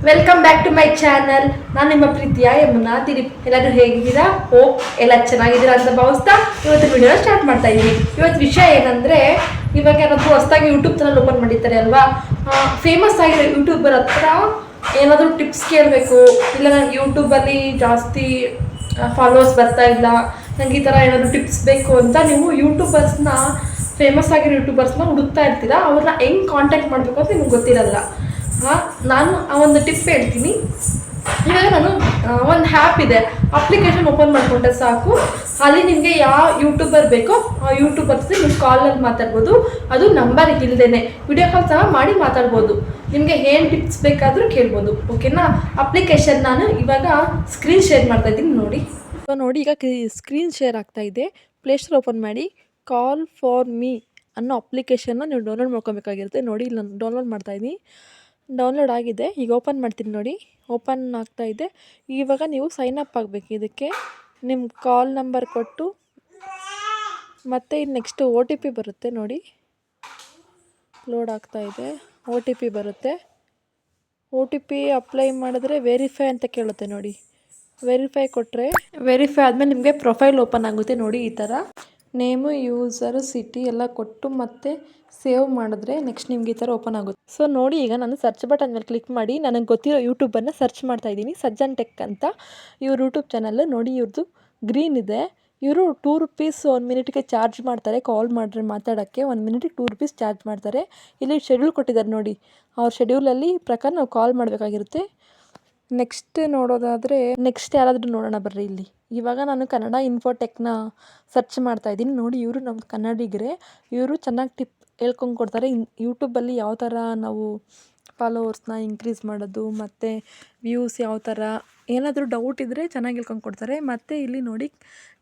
Welcome back to my channel. ನಾನು ನಿಮ್ಮ ಪ್ರೀತಿಯ ಯಮುನಾ ದಿಲೀಪ್. ಎಲ್ಲರೂ ಹೇಗಿದ್ದೀರಾ? ಹೋಪ್ ಎಲ್ಲ ಚೆನ್ನಾಗಿದ್ದೀರಾ ಅಂತ ಭಾವಿಸ್ತಾ ಇವತ್ತು ವಿಡಿಯೋನ ಸ್ಟಾರ್ಟ್ ಮಾಡ್ತಾ ಇದ್ದೀನಿ. ಇವತ್ತು ವಿಷಯ ಏನಂದರೆ, ಇವಾಗ ಏನಾದರೂ ಹೊಸದಾಗಿ ಯೂಟ್ಯೂಬ್ ಚಾನಲ್ ಓಪನ್ ಮಾಡಿರ್ತಾರೆ ಅಲ್ವಾ, ಫೇಮಸ್ ಆಗಿರೋ ಯೂಟ್ಯೂಬರ್ ಹತ್ರ ಏನಾದರೂ ಟಿಪ್ಸ್ ಕೇಳಬೇಕು, ಇಲ್ಲ ನನಗೆ ಯೂಟ್ಯೂಬಲ್ಲಿ ಜಾಸ್ತಿ ಫಾಲೋವರ್ಸ್ ಬರ್ತಾ ಇಲ್ಲ, ನನಗೆ ಈ ಥರ ಏನಾದರೂ ಟಿಪ್ಸ್ ಬೇಕು ಅಂತ ನೀವು ಯೂಟ್ಯೂಬರ್ಸ್ನ, ಫೇಮಸ್ ಆಗಿರೋ ಯೂಟ್ಯೂಬರ್ಸ್ನ ಹುಡುಕ್ತಾ ಇರ್ತೀರಾ. ಅವ್ರನ್ನ ಹೆಂಗೆ ಕಾಂಟ್ಯಾಕ್ಟ್ ಮಾಡಬೇಕು ಅಂತ ನಿಮ್ಗೆ ಗೊತ್ತಿರಲ್ಲ. ನಾನು ಆ ಒಂದು ಟಿಪ್ ಹೇಳ್ತೀನಿ. ಇವಾಗ ನಾನು ಒಂದು ಆ್ಯಪ್ ಇದೆ, ಅಪ್ಲಿಕೇಶನ್ ಓಪನ್ ಮಾಡಿಕೊಂಡ್ರೆ ಸಾಕು, ಅಲ್ಲಿ ನಿಮಗೆ ಯಾವ ಯೂಟ್ಯೂಬರ್ ಬೇಕೋ ಆ ಯೂಟ್ಯೂಬರ್ಸ್ ನೀವು ಕಾಲಲ್ಲಿ ಮಾತಾಡ್ಬೋದು. ಅದು ನಂಬರ್ ಇಲ್ಲದೇ ವಿಡಿಯೋ ಕಾಲ್ ಸಹ ಮಾಡಿ ಮಾತಾಡ್ಬೋದು. ನಿಮಗೆ ಏನು ಟಿಪ್ಸ್ ಬೇಕಾದರೂ ಕೇಳ್ಬೋದು. ಓಕೆನಾ? ಅಪ್ಲಿಕೇಶನ್ ನಾನು ಇವಾಗ ಸ್ಕ್ರೀನ್ ಶೇರ್ ಮಾಡ್ತಾಯಿದ್ದೀನಿ ನೋಡಿ. ನೋಡಿ, ಈಗ ಸ್ಕ್ರೀನ್ ಶೇರ್ ಆಗ್ತಾ ಇದೆ. ಪ್ಲೇಸ್ಟೋರ್ ಓಪನ್ ಮಾಡಿ ಕಾಲ್ ಫಾರ್ ಮೀ ಅನ್ನೋ ಅಪ್ಲಿಕೇಶನ್ನ ನೀವು ಡೌನ್ಲೋಡ್ ಮಾಡ್ಕೊಬೇಕಾಗಿರುತ್ತೆ. ನೋಡಿ, ಇಲ್ಲಿ ನಾನು ಡೌನ್ಲೋಡ್ ಮಾಡ್ತಾಯಿದ್ದೀನಿ. ಡೌನ್ಲೋಡ್ ಆಗಿದೆ. ಈಗ ಓಪನ್ ಮಾಡ್ತೀನಿ ನೋಡಿ. ಓಪನ್ ಆಗ್ತಾ ಇದೆ. ಇವಾಗ ನೀವು ಸೈನ್ ಅಪ್ ಆಗಬೇಕು. ಇದಕ್ಕೆ ನಿಮ್ಮ ಕಾಲ್ ನಂಬರ್ ಕೊಟ್ಟು ಮತ್ತು ನೆಕ್ಸ್ಟ್ ಒ ಟಿ ಪಿ ಬರುತ್ತೆ ನೋಡಿ. ಲೋಡ್ ಆಗ್ತಾ ಇದೆ. ಒ ಟಿ ಪಿ ಬರುತ್ತೆ. ಒ ಟಿ ಪಿ ಅಪ್ಲೈ ಮಾಡಿದ್ರೆ ವೆರಿಫೈ ಅಂತ ಕೇಳುತ್ತೆ ನೋಡಿ. ವೆರಿಫೈ ಕೊಟ್ಟರೆ, ವೆರಿಫೈ ಆದಮೇಲೆ ನಿಮಗೆ ಪ್ರೊಫೈಲ್ ಓಪನ್ ಆಗುತ್ತೆ ನೋಡಿ. ಈ ಥರ ನೇಮು, ಯೂಸರು, ಸಿಟಿ ಎಲ್ಲ ಕೊಟ್ಟು ಮತ್ತೆ ಸೇವ್ ಮಾಡಿದ್ರೆ ನೆಕ್ಸ್ಟ್ ನಿಮ್ಗೆ ಈ ಥರ ಓಪನ್ ಆಗುತ್ತೆ. ಸೊ ನೋಡಿ, ಈಗ ನಾನು ಸರ್ಚ್ ಬಟನ್ ಮೇಲೆ ಕ್ಲಿಕ್ ಮಾಡಿ ನನಗೆ ಗೊತ್ತಿರೋ ಯೂಟ್ಯೂಬನ್ನು ಸರ್ಚ್ ಮಾಡ್ತಾಯಿದ್ದೀನಿ. ಸಜ್ಜನ್ ಟೆಕ್ ಅಂತ ಇವ್ರ ಯೂಟ್ಯೂಬ್ ಚಾನಲ್ ನೋಡಿ. ಇವ್ರದ್ದು ಗ್ರೀನ್ ಇದೆ. ಇವರು 2 ರೂಪೀಸ್ 1 ಮಿನಿಟ್ಗೆ ಚಾರ್ಜ್ ಮಾಡ್ತಾರೆ. ಕಾಲ್ ಮಾಡಿದ್ರೆ ಮಾತಾಡೋಕ್ಕೆ 1 ಮಿನಿಟಿಗೆ 2 ರೂಪೀಸ್ ಚಾರ್ಜ್ ಮಾಡ್ತಾರೆ. ಇಲ್ಲಿ ಶೆಡ್ಯೂಲ್ ಕೊಟ್ಟಿದ್ದಾರೆ ನೋಡಿ. ಅವ್ರ ಶೆಡ್ಯೂಲಲ್ಲಿ ಪ್ರಕಾರ ನಾವು ಕಾಲ್ ಮಾಡಬೇಕಾಗಿರುತ್ತೆ. ನೆಕ್ಸ್ಟ್ ನೋಡೋದಾದರೆ, ನೆಕ್ಸ್ಟ್ ಯಾರಾದರೂ ನೋಡೋಣ ಬರ್ರಿ. ಇಲ್ಲಿ ಇವಾಗ ನಾನು ಕನ್ನಡ ಇನ್ಫೋಟೆಕ್ನ ಸರ್ಚ್ ಮಾಡ್ತಾಯಿದ್ದೀನಿ ನೋಡಿ. ಇವರು ನಮ್ಮ ಕನ್ನಡಿಗರೇ. ಇವರು ಚೆನ್ನಾಗಿ ಟಿಪ್ ಹೇಳ್ಕೊಂಡು ಕೊಡ್ತಾರೆ. ಯೂಟ್ಯೂಬಲ್ಲಿ ಯಾವ ಥರ ನಾವು ಫಾಲೋವರ್ಸ್ನ ಇನ್ಕ್ರೀಸ್ ಮಾಡೋದು, ಮತ್ತು ವ್ಯೂಸ್ ಯಾವ ಥರ, ಏನಾದರೂ ಡೌಟ್ ಇದ್ದರೆ ಚೆನ್ನಾಗಿ ಹೇಳ್ಕೊಂಡು ಕೊಡ್ತಾರೆ. ಮತ್ತು ಇಲ್ಲಿ ನೋಡಿ,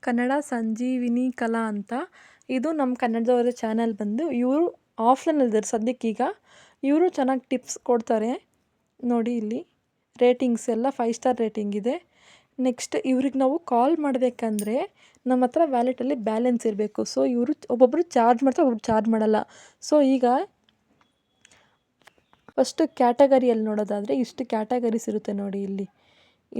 ಕನ್ನಡ ಸಂಜೀವಿನಿ ಕಲಾ ಅಂತ, ಇದು ನಮ್ಮ ಕನ್ನಡದವರ ಚಾನಲ್ ಬಂದು. ಇವರು ಆಫ್ಲೈನಲ್ಲಿದ್ದಾರೆ ಸದ್ಯಕ್ಕೀಗ. ಇವರು ಚೆನ್ನಾಗಿ ಟಿಪ್ಸ್ ಕೊಡ್ತಾರೆ ನೋಡಿ. ಇಲ್ಲಿ ರೇಟಿಂಗ್ಸ್ ಎಲ್ಲ 5 ಸ್ಟಾರ್ ರೇಟಿಂಗ್ ಇದೆ. ನೆಕ್ಸ್ಟ್ ಇವ್ರಿಗೆ ನಾವು ಕಾಲ್ ಮಾಡಬೇಕಂದ್ರೆ ನಮ್ಮ ಹತ್ರ ವ್ಯಾಲೆಟಲ್ಲಿ ಬ್ಯಾಲೆನ್ಸ್ ಇರಬೇಕು. ಸೊ ಇವರು ಒಬ್ಬೊಬ್ಬರು ಚಾರ್ಜ್ ಮಾಡ್ತಾರೆ, ಒಬ್ಬೊಬ್ರು ಚಾರ್ಜ್ ಮಾಡಲ್ಲ. ಸೊ ಈಗ ಫಸ್ಟು ಕ್ಯಾಟಗರಿಯಲ್ಲಿ ನೋಡೋದಾದರೆ ಇಷ್ಟು ಕ್ಯಾಟಗರೀಸ್ ಇರುತ್ತೆ ನೋಡಿ. ಇಲ್ಲಿ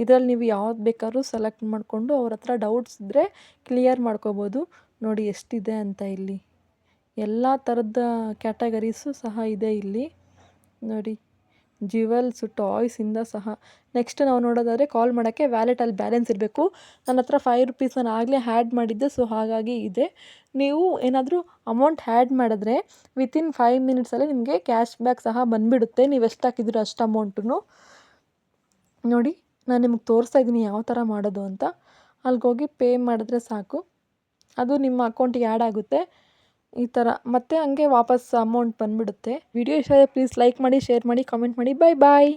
ಇದರಲ್ಲಿ ನೀವು ಯಾವ್ದು ಬೇಕಾದ್ರೂ ಸೆಲೆಕ್ಟ್ ಮಾಡಿಕೊಂಡು ಅವ್ರ ಹತ್ರ ಡೌಟ್ಸ್ ಇದ್ದರೆ ಕ್ಲಿಯರ್ ಮಾಡ್ಕೋಬೋದು. ನೋಡಿ ಎಷ್ಟಿದೆ ಅಂತ. ಇಲ್ಲಿ ಎಲ್ಲ ಥರದ ಕ್ಯಾಟಗರೀಸು ಸಹ ಇದೆ ಇಲ್ಲಿ ನೋಡಿ. ಜ್ಯುವೆಲ್ಸು, ಟಾಯ್ಸಿಂದ ಸಹ. ನೆಕ್ಸ್ಟ್ ನಾವು ನೋಡೋದಾದರೆ, ಕಾಲ್ ಮಾಡೋಕ್ಕೆ ವ್ಯಾಲೆಟಲ್ಲಿ ಬ್ಯಾಲೆನ್ಸ್ ಇರಬೇಕು. ನನ್ನ ಹತ್ರ 5 ರೂಪೀಸ್ ನಾನು ಆಗಲೇ ಹ್ಯಾಡ್ ಮಾಡಿದ್ದೆ, ಸೊ ಹಾಗಾಗಿ ಇದೆ. ನೀವು ಏನಾದರೂ ಅಮೌಂಟ್ ಹ್ಯಾಡ್ ಮಾಡಿದ್ರೆ ವಿತಿನ್ 5 ಮಿನಿಟ್ಸಲ್ಲಿ ನಿಮಗೆ ಕ್ಯಾಶ್ ಬ್ಯಾಕ್ ಸಹ ಬಂದುಬಿಡುತ್ತೆ. ನೀವು ಎಷ್ಟು ಹಾಕಿದ್ದೀರೋ ಅಷ್ಟು ಅಮೌಂಟು ನೋಡಿ. ನಾನು ನಿಮಗೆ ತೋರಿಸ್ತಾ ಇದ್ದೀನಿ ಯಾವ ಥರ ಮಾಡೋದು ಅಂತ. ಅಲ್ಲಿಗೋಗಿ ಪೇ ಮಾಡಿದ್ರೆ ಸಾಕು, ಅದು ನಿಮ್ಮ ಅಕೌಂಟಿಗೆ ಆ್ಯಡ್ ಆಗುತ್ತೆ ಈ ಥರ. ಮತ್ತು ಹಂಗೆ ವಾಪಸ್ ಅಮೌಂಟ್ ಬಂದುಬಿಡುತ್ತೆ. ವಿಡಿಯೋ ಇಷ್ಟ ಆದರೆ ಪ್ಲೀಸ್ ಲೈಕ್ ಮಾಡಿ, ಶೇರ್ ಮಾಡಿ, ಕಾಮೆಂಟ್ ಮಾಡಿ. ಬಾಯ್ ಬಾಯ್.